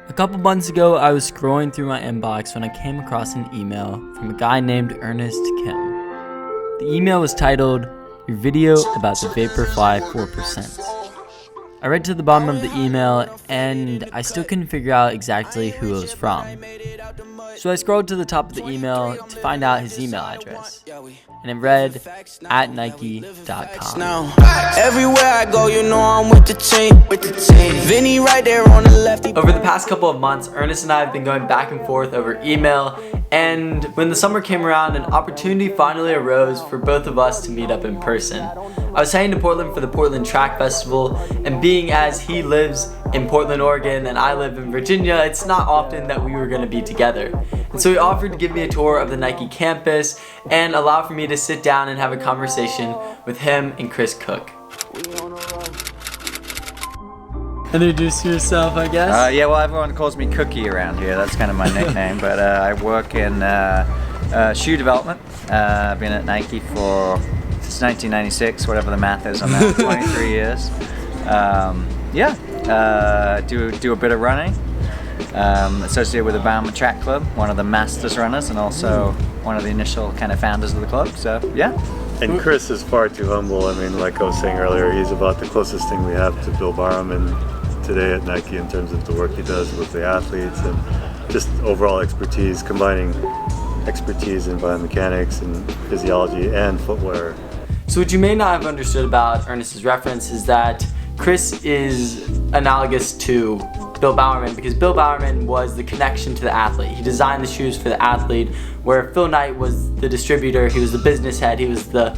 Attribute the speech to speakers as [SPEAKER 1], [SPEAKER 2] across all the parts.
[SPEAKER 1] A couple months ago, I was scrolling through my inbox when I came across an email from a guy named Ernest Kim. The email was titled, "Your video about the Vaporfly 4%." I read to the bottom of the email and I still couldn't figure out exactly who it was from. So I scrolled to the top of the email to find out his email address. And it read, @nike.com.
[SPEAKER 2] Everywhere I go, you know I'm with the team. Vinny right there on the left.
[SPEAKER 1] Over the past couple of months, Ernest and I have been going back and forth over email, and when the summer came around, an opportunity finally arose for both of us to meet up in person. I was heading to Portland for the Portland Track Festival, and being as he lives in Portland, Oregon, and I live in Virginia, it's not often that we were going to be together. And so he offered to give me a tour of the Nike campus and allow for me to sit down and have a conversation with him and Chris Cook. Introduce yourself, I guess.
[SPEAKER 3] Yeah, well, everyone calls me Cookie around here. That's kind of my nickname. But I work in shoe development. I've been at Nike since 1996, whatever the math is on that. 23 years. Do a bit of running. Associated with the Bound Track Club, one of the masters runners, and also one of the initial kind of founders of the club. So yeah.
[SPEAKER 4] And Chris is far too humble. I mean, like I was saying earlier, he's about the closest thing we have to Bill Barham and today at Nike in terms of the work he does with the athletes and just overall expertise, combining expertise in biomechanics and physiology and footwear.
[SPEAKER 1] So what you may not have understood about Ernest's reference is that Chris is analogous to Bill Bowerman because Bill Bowerman was the connection to the athlete. He designed the shoes for the athlete, where Phil Knight was the distributor. He was the business head. He was the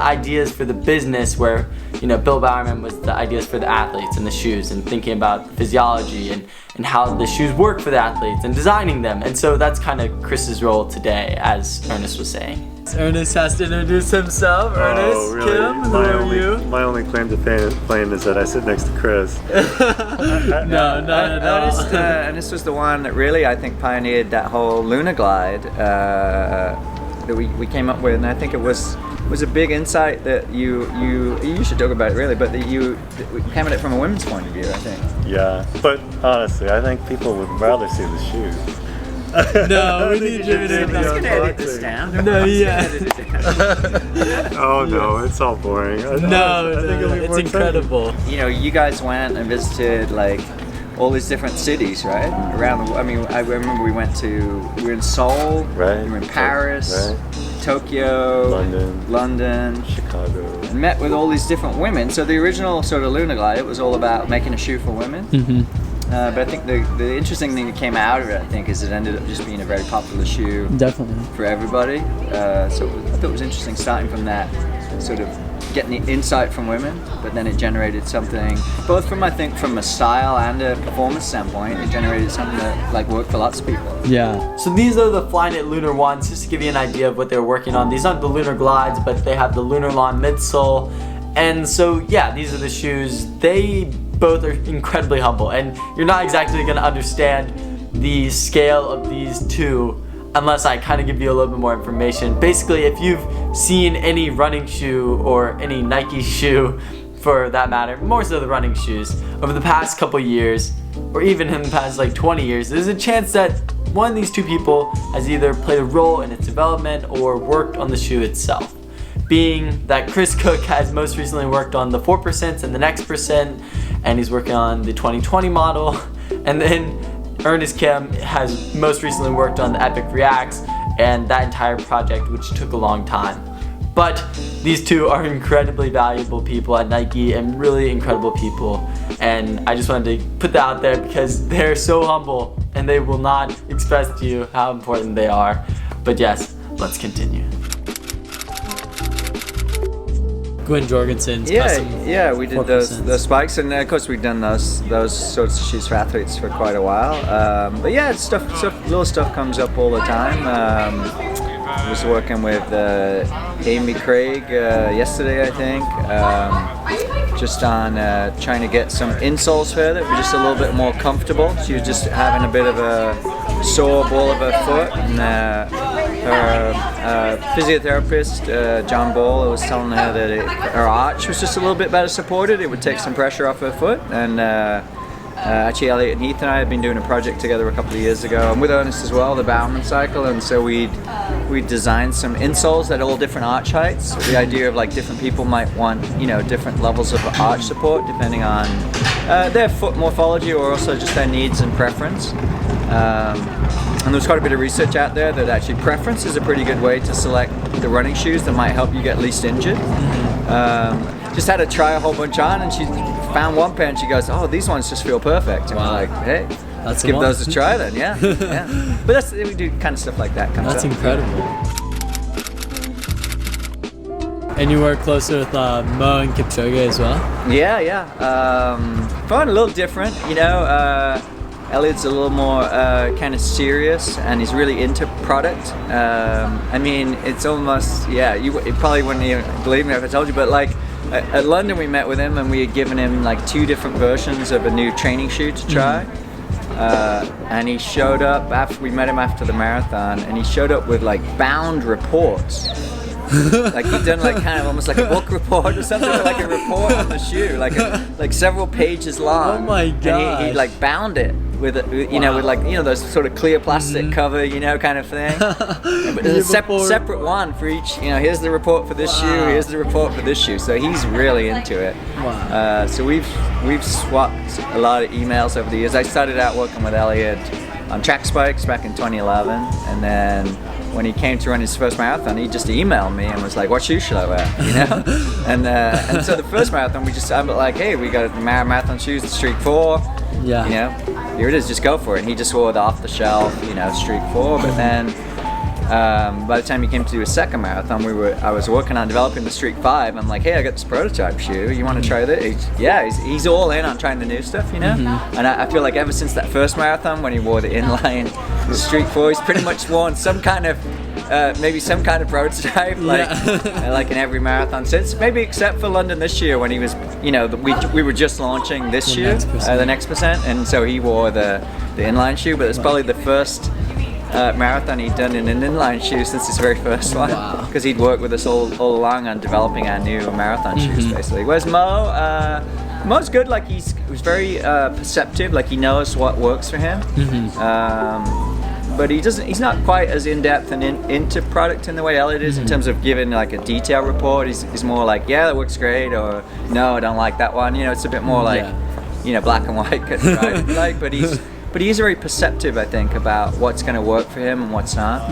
[SPEAKER 1] ideas for the business, where Bill Bowerman was the ideas for the athletes and the shoes and thinking about physiology and how the shoes work for the athletes and designing them. And so that's kind of Chris's role today, as Ernest was saying. Ernest has to introduce himself. Ernest,
[SPEAKER 4] really?
[SPEAKER 1] Kim, who are you?
[SPEAKER 4] My only claim to fame is that I sit next to Chris.
[SPEAKER 1] No, not at all.
[SPEAKER 3] Ernest was the one that really, I think, pioneered that whole lunar glide that we came up with, and I think it was a big insight that you should talk about it really, but that we came at it from a women's point of view, I think.
[SPEAKER 4] Yeah, but honestly, I think people would rather see the shoes.
[SPEAKER 1] No, we need to edit
[SPEAKER 3] He's gonna edit this down.
[SPEAKER 1] No, yeah.
[SPEAKER 4] Oh no, it's all boring.
[SPEAKER 1] No, it's incredible.
[SPEAKER 3] You guys went and visited like all these different cities, right? Around I remember we were in Seoul,
[SPEAKER 4] right?
[SPEAKER 3] we were in Paris,
[SPEAKER 4] right. Tokyo,
[SPEAKER 3] London,
[SPEAKER 4] Chicago,
[SPEAKER 3] and met with all these different women. So the original sort of lunar glide, it was all about making a shoe for women.
[SPEAKER 1] Mm-hmm.
[SPEAKER 3] But I think the interesting thing that came out of it, I think, is it ended up just being a very popular shoe.
[SPEAKER 1] Definitely.
[SPEAKER 3] For everybody. So I thought it was interesting starting from that, sort of getting the insight from women, but then it generated something, both from a style and a performance standpoint, it generated something that worked for lots of people.
[SPEAKER 1] Yeah. So these are the Flyknit Lunar ones, just to give you an idea of what they're working on. These aren't the Lunar Glides, but they have the Lunar Lawn midsole. And so, yeah, these are the shoes. They both are incredibly humble, and you're not exactly going to understand the scale of these two unless I kind of give you a little bit more information. Basically, if you've seen any running shoe or any Nike shoe for that matter, more so the running shoes, over the past couple years, or even in the past 20 years, there's a chance that one of these two people has either played a role in its development or worked on the shoe itself. Being that Chris Cook has most recently worked on the 4% and the Next percent, and he's working on the 2020 model, and then Ernest Kim has most recently worked on the Epic Reacts and that entire project, which took a long time. But these two are incredibly valuable people at Nike and really incredible people, and I just wanted to put that out there because they're so humble and they will not express to you how important they are. But yes, let's continue. Gwen Jorgensen's custom.
[SPEAKER 3] Yeah, we did those spikes, and of course we've done those sorts of shoes for athletes for quite a while. But yeah, little stuff comes up all the time. I was working with Amy Craig yesterday, I think, just on trying to get some insoles for her that were just a little bit more comfortable. She was just having a bit of a sore ball of her foot, and her physiotherapist, John Ball, was telling her that her arch was just a little bit better supported. It would take some pressure off her foot, and Actually, Elliot and Heath and I had been doing a project together a couple of years ago, and with Ernest as well, the Bowerman cycle. And so we designed some insoles at all different arch heights. So the idea of like different people might want, you know, different levels of arch support depending on their foot morphology or also just their needs and preference. And there's quite a bit of research out there that actually preference is a pretty good way to select the running shoes that might help you get least injured. Just had to try a whole bunch on, and she found one pair and she goes, "Oh, these ones just feel perfect." And we're like, "Hey, let's give those a try then." Yeah, yeah. But we do kind of stuff like that.
[SPEAKER 5] That's incredible. And you work closer with Mo and Kipchoge as well?
[SPEAKER 3] Yeah. Fun, a little different, you know. Elliot's a little more kind of serious, and he's really into product. I mean, it's almost, you probably wouldn't even believe me if I told you, but like at London we met with him and we had given him like 2 different versions of a new training shoe to try. And he showed up after we met him after the marathon, and he showed up with like bound reports. Like he'd done like kind of almost like a book report or something, or like a report on the shoe, like several pages long.
[SPEAKER 5] Oh my god!
[SPEAKER 3] And he like bound it with you know, with like, you know, those sort of clear plastic cover, you know, kind of thing. But there's a separate one for each. You know, here's the report for this shoe. Here's the report for this shoe. So he's really into it.
[SPEAKER 5] Wow.
[SPEAKER 3] So we've swapped a lot of emails over the years. I started out working with Elliot on track spikes back in 2011, and then when he came to run his first marathon, he just emailed me and was like, "What shoe should I wear?" You know, and so the first marathon, I'm like, "Hey, we got marathon shoes, the Streak 4.
[SPEAKER 5] Yeah.
[SPEAKER 3] You know, here it is, just go for it." And he just wore the off the shelf, you know, Streak 4. But then by the time he came to do his second marathon, I was working on developing the Streak 5. I'm like, "Hey, I got this prototype shoe. You want to try this?" He's all in on trying the new stuff, you know. And I feel like ever since that first marathon, when he wore the inline Streak 4, he's pretty much worn some kind of maybe some kind of prototype, like in every marathon since, maybe except for London this year when he was, you know, we were just launching this shoe, the Next Percent, and so he wore the inline shoe. But it's probably the first marathon he'd done in an inline shoe since his very first one, because he'd worked with us all along on developing our new marathon shoes, basically. Whereas Mo's good, like he's very perceptive, like he knows what works for him. But he's not quite as in-depth and into product in the way Elliot is, in terms of giving like a detailed report. He's more like, "Yeah, that works great," or "No, I don't like that one." You know, it's a bit more like, you know, black and white, cut and dry, if you like. But he's very perceptive, I think, about what's going to work for him and what's not.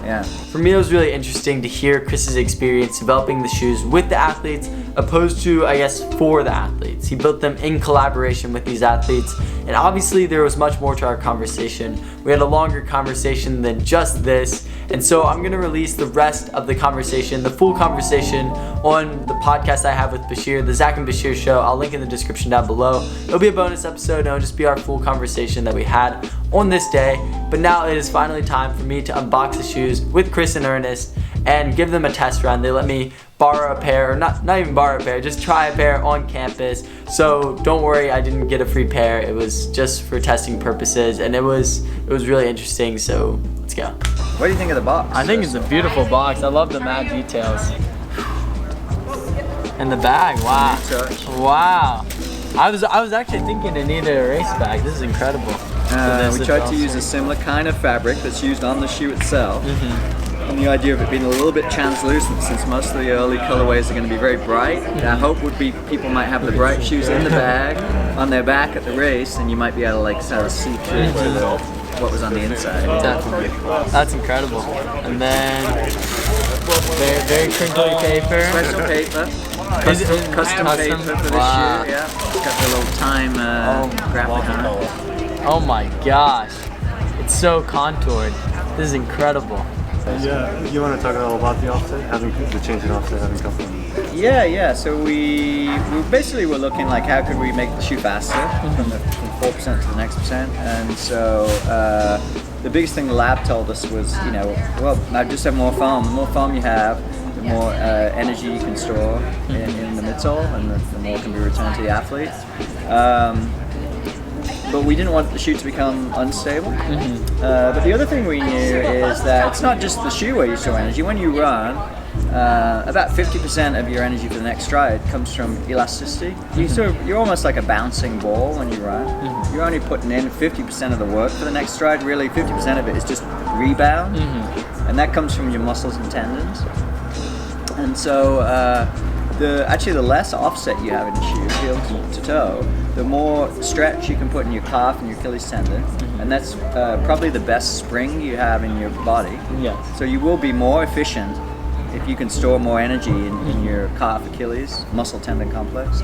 [SPEAKER 3] Yeah.
[SPEAKER 1] For me, it was really interesting to hear Chris's experience developing the shoes with the athletes, opposed to, I guess, for the athletes. He built them in collaboration with these athletes, and obviously there was much more to our conversation. We had a longer conversation than just this, and so I'm going to release the rest of the conversation, the full conversation, on the podcast I have with Bashir, the Zach and Bashir Show. I'll link in the description down below. It'll be a bonus episode, and it'll just be our full conversation that we had on this day. But now it is finally time for me to unbox the shoes with Chris and Ernest and give them a test run. They let me borrow a pair, or not even borrow a pair, just try a pair on campus. So don't worry, I didn't get a free pair. It was just for testing purposes, and it was really interesting. So let's go.
[SPEAKER 3] What do you think of the box?
[SPEAKER 5] I think it's a beautiful box. I love the matte details. And the bag, wow. Wow. I was actually thinking to need a race bag. This is incredible.
[SPEAKER 3] We tried to use a similar kind of fabric that's used on the shoe itself. And the idea of it being a little bit translucent, since most of the early colorways are going to be very bright. Our hope would be people might have the bright shoes in the bag, on their back at the race, and you might be able to like sort of see through what was on the inside.
[SPEAKER 5] Definitely. That's incredible. And then very crinkly paper.
[SPEAKER 3] Special paper. Custom paper for the shoe. Yeah. It's got the little time graphic on it.
[SPEAKER 5] Oh my gosh. It's so contoured. This is incredible.
[SPEAKER 4] Yeah, you want to talk a little about the offset, the change in offset having come from?
[SPEAKER 3] Yeah. So we basically were looking like how could we make the shoe faster from 4% to the next percent, and so the biggest thing the lab told us was, you know, well, now just have more foam. The more foam you have, the more energy you can store in the midsole, and the more can be returned to the athlete. But we didn't want the shoe to become unstable. But the other thing we knew is that it's not just the shoe where you store energy. When you run, about 50% of your energy for the next stride comes from elasticity. You're almost like a bouncing ball when you run. You're only putting in 50% of the work for the next stride. Really, 50% of it is just rebound, and that comes from your muscles and tendons. And so, the less offset you have in the shoe, heel to toe, the more stretch you can put in your calf and your Achilles tendon, and that's probably the best spring you have in your body.
[SPEAKER 5] Yes.
[SPEAKER 3] So you will be more efficient if you can store more energy in your calf, Achilles, muscle tendon complex.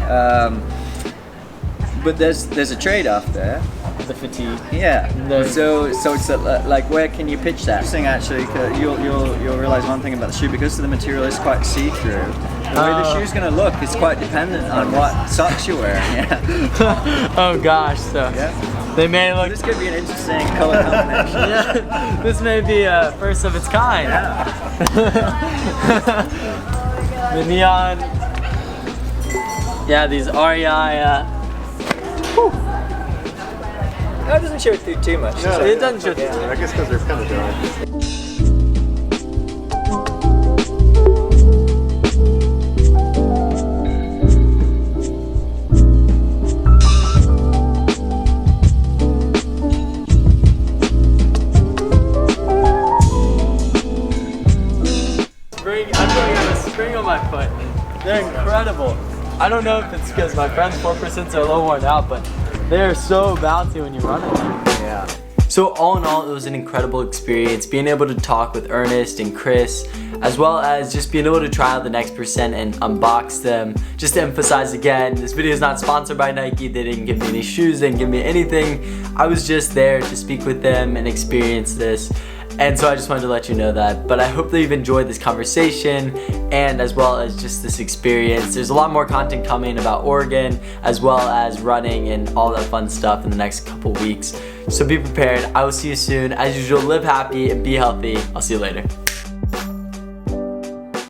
[SPEAKER 3] But there's a trade-off there.
[SPEAKER 5] The fatigue.
[SPEAKER 3] Yeah. So it's like, where can you pitch that? Interesting, actually, 'cause you'll realize one thing about the shoe, because the material is quite see-through. The way the shoe's gonna look is quite dependent on what socks you're wearing. Yeah.
[SPEAKER 5] Oh gosh, so they may look.
[SPEAKER 3] This could be an interesting color combination.
[SPEAKER 5] Yeah, this may be a first of its kind. The neon. Yeah, these REI.
[SPEAKER 3] No, it doesn't show through too much.
[SPEAKER 4] No,
[SPEAKER 5] It doesn't show.
[SPEAKER 4] I guess because they're kind of dry.
[SPEAKER 5] I feel like I have a spring on my foot. They're incredible. I don't know if it's because my friends 4% are a little worn out, but they're so bouncy when you run it.
[SPEAKER 3] Yeah.
[SPEAKER 1] So all in all, it was an incredible experience being able to talk with Ernest and Chris, as well as just being able to try out the Next Percent and unbox them. Just to emphasize again, this video is not sponsored by Nike. They didn't give me any shoes, they didn't give me anything. I was just there to speak with them and experience this. And so I just wanted to let you know that. But I hope that you've enjoyed this conversation and as well as just this experience. There's a lot more content coming about Oregon as well as running and all that fun stuff in the next couple weeks. So be prepared. I will see you soon. As usual, live happy and be healthy. I'll see you later.